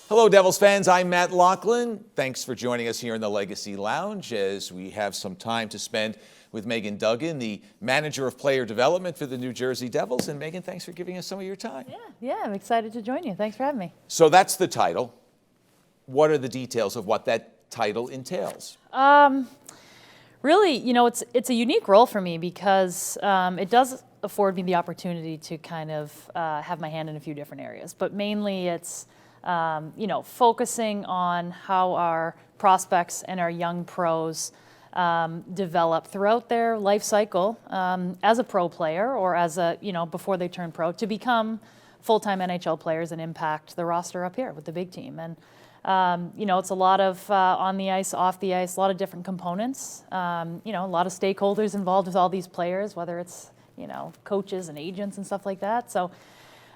Hello, Devils fans. I'm Matt Loughlin. Thanks for joining us here in the Legacy Lounge as we have some time to spend with Meghan Duggan, the manager of player development for the New Jersey Devils. And Meghan, thanks for giving us some of your time. Yeah, I'm excited to join you. Thanks for having me. So that's the title. What are the details of what that title entails? Really, it's a unique role for me because it does afford me the opportunity to kind of have my hand in a few different areas. But mainly it's focusing on how our prospects and our young pros develop throughout their life cycle as a pro player or as before they turn pro to become full-time NHL players and impact the roster up here with the big team. And, it's a lot of on the ice, off the ice, a lot of different components, a lot of stakeholders involved with all these players, whether it's, coaches and agents and stuff like that. So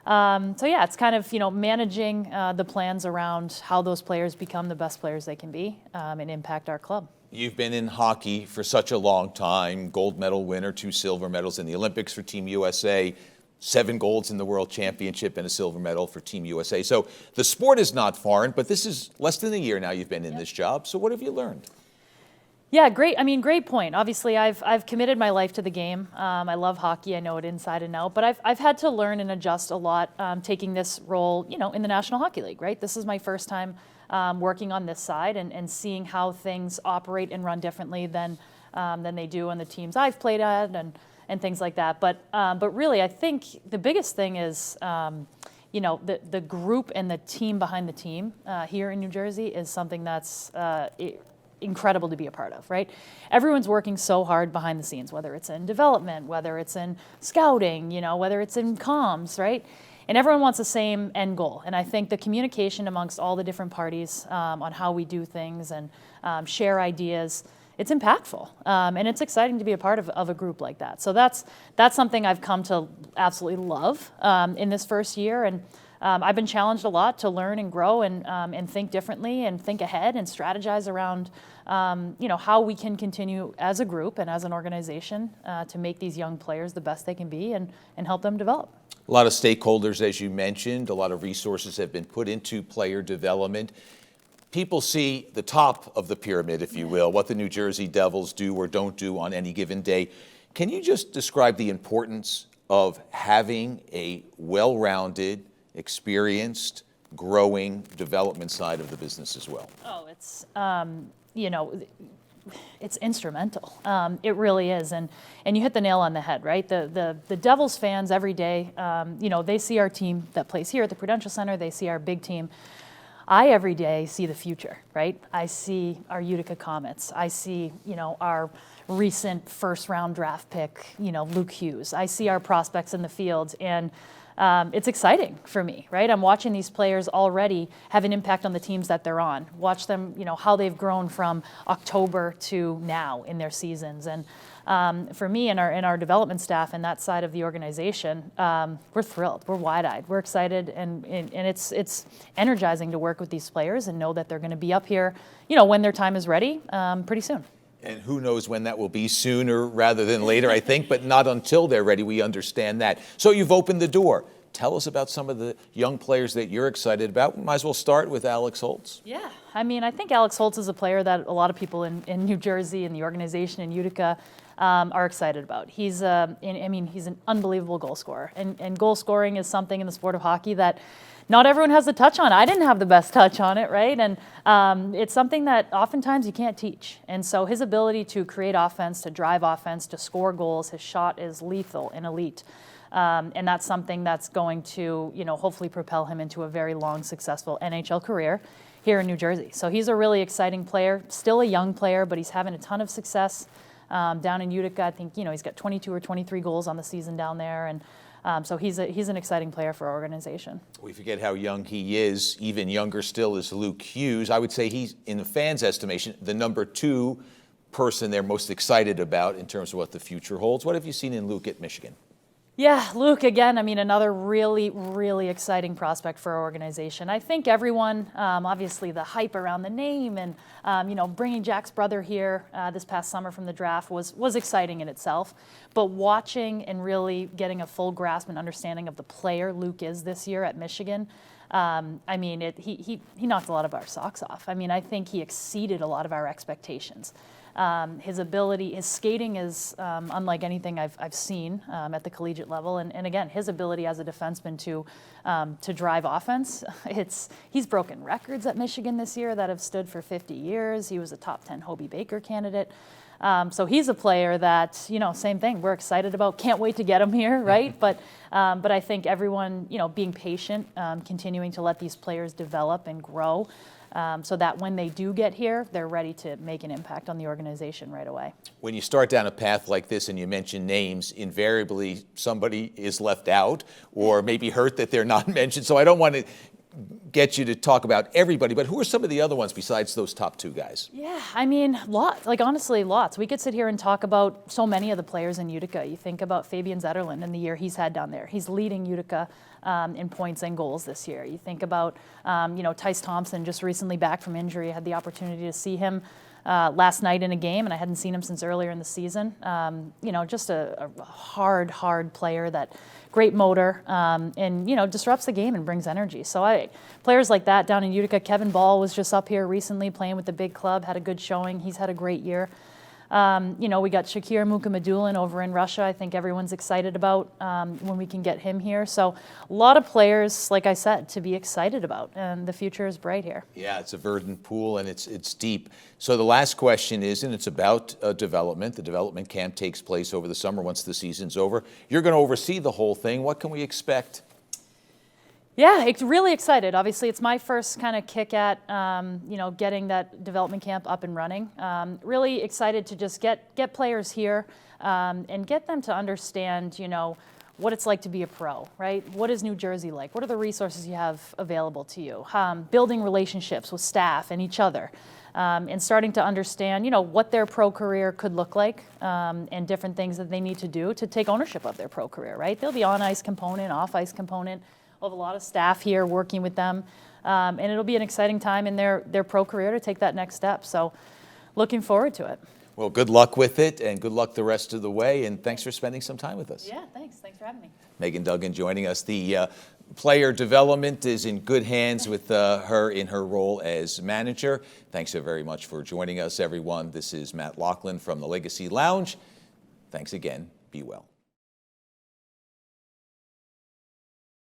it's kind of, managing the plans around how those players become the best players they can be and impact our club. You've been in hockey for such a long time, gold medal winner, 2 silver medals in the Olympics for Team USA, 7 golds in the World Championship and a silver medal for Team USA. So the sport is not foreign, but this is less than a year now you've been in this job. So what have you learned? Yeah, great. Great point. Obviously, I've committed my life to the game. I love hockey. I know it inside and out. But I've had to learn and adjust a lot taking this role, in the National Hockey League, right? This is my first time working on this side and seeing how things operate and run differently than they do on the teams I've played at and things like that. But really, I think the biggest thing is, the group and the team behind the team here in New Jersey is something that's incredible to be a part of, right? Everyone's working so hard behind the scenes, whether it's in development, whether it's in scouting, whether it's in comms, right? And everyone wants the same end goal. And I think the communication amongst all the different parties on how we do things and share ideas, it's impactful. And it's exciting to be a part of a group like that. So that's something I've come to absolutely love in this first year. And I've been challenged a lot to learn and grow and think differently and think ahead and strategize around, how we can continue as a group and as an organization to make these young players the best they can be and help them develop. A lot of stakeholders, as you mentioned, a lot of resources have been put into player development. People see the top of the pyramid, if you will, what the New Jersey Devils do or don't do on any given day. Can you just describe the importance of having a well-rounded, experienced, growing development side of the business as well? Oh, it's, it's instrumental. It really is. And you hit the nail on the head, right? The Devils fans every day, they see our team that plays here at the Prudential Center. They see our big team. I every day see the future, right? I see our Utica Comets. I see, our recent first-round draft pick, Luke Hughes. I see our prospects in the field, and it's exciting for me, right? I'm watching these players already have an impact on the teams that they're on. Watch them, how they've grown from October to now in their seasons. And for me and our development staff and that side of the organization, we're thrilled. We're wide-eyed. We're excited, and it's energizing to work with these players and know that they're going to be up here, when their time is ready, pretty soon. And who knows when that will be, sooner rather than later, I think, but not until they're ready. We understand that. So you've opened the door. Tell us about some of the young players that you're excited about. We might as well start with Alex Holtz. Yeah, I think Alex Holtz is a player that a lot of people in New Jersey and the organization in Utica are excited about. He's he's an unbelievable goal scorer. And goal scoring is something in the sport of hockey that not everyone has the touch on. I didn't have the best touch on it, right? And it's something that oftentimes you can't teach. And so his ability to create offense, to drive offense, to score goals, his shot is lethal and elite. And that's something that's going to, hopefully propel him into a very long, successful NHL career here in New Jersey. So he's a really exciting player, still a young player, but he's having a ton of success down in Utica. I think, he's got 22 or 23 goals on the season down there. And so he's an exciting player for our organization. We forget how young he is. Even younger still is Luke Hughes. I would say he's, in the fans' estimation, the number 2 person they're most excited about in terms of what the future holds. What have you seen in Luke at Michigan? Yeah, Luke, again, I mean, another really, really exciting prospect for our organization. I think everyone, obviously the hype around the name and, bringing Jack's brother here this past summer from the draft was exciting in itself. But watching and really getting a full grasp and understanding of the player Luke is this year at Michigan, I mean, he knocked a lot of our socks off. I mean, I think he exceeded a lot of our expectations. His ability, his skating is unlike anything I've seen at the collegiate level, and again, his ability as a defenseman to drive offense. He's broken records at Michigan this year that have stood for 50 years. He was a top 10 Hobey Baker candidate. So he's a player that, same thing, we're excited about. Can't wait to get him here, right? But I think everyone, being patient, continuing to let these players develop and grow. So that when they do get here, they're ready to make an impact on the organization right away. When you start down a path like this and you mention names, invariably somebody is left out or maybe hurt that they're not mentioned. So I don't want to get you to talk about everybody, but who are some of the other ones besides those top two guys? Yeah, I mean, lots. Like, honestly, lots. We could sit here and talk about so many of the players in Utica. You think about Fabian Zetterlund and the year he's had down there. He's leading Utica in points and goals this year. You think about, Tice Thompson, just recently back from injury. I had the opportunity to see him last night in a game, and I hadn't seen him since earlier in the season. Just a hard player that great motor, and disrupts the game and brings energy. So players like that down in Utica. Kevin Ball was just up here recently playing with the big club, had a good showing. He's had a great year. We got Shakir Mukhamadullin over in Russia. I think everyone's excited about when we can get him here. So a lot of players, like I said, to be excited about, and the future is bright here. Yeah, it's a verdant pool, and it's deep. So the last question is, and it's about development. The development camp takes place over the summer once the season's over. You're going to oversee the whole thing. What can we expect? Yeah, really excited. Obviously, it's my first kind of kick at, getting that development camp up and running. Really excited to just get players here and get them to understand, what it's like to be a pro, right? What is New Jersey like? What are the resources you have available to you? Building relationships with staff and each other, and starting to understand, what their pro career could look like, and different things that they need to do to take ownership of their pro career, right? There'll be on-ice component, off-ice component. We'll have a lot of staff here working with them, and it'll be an exciting time in their pro career to take that next step. So looking forward to it. Well, good luck with it, and good luck the rest of the way, and thanks for spending some time with us. Yeah, thanks. Thanks for having me. Meghan Duggan joining us. The player development is in good hands with her in her role as manager. Thanks so very much for joining us, everyone. This is Matt Loughlin from the Legacy Lounge. Thanks again. Be well.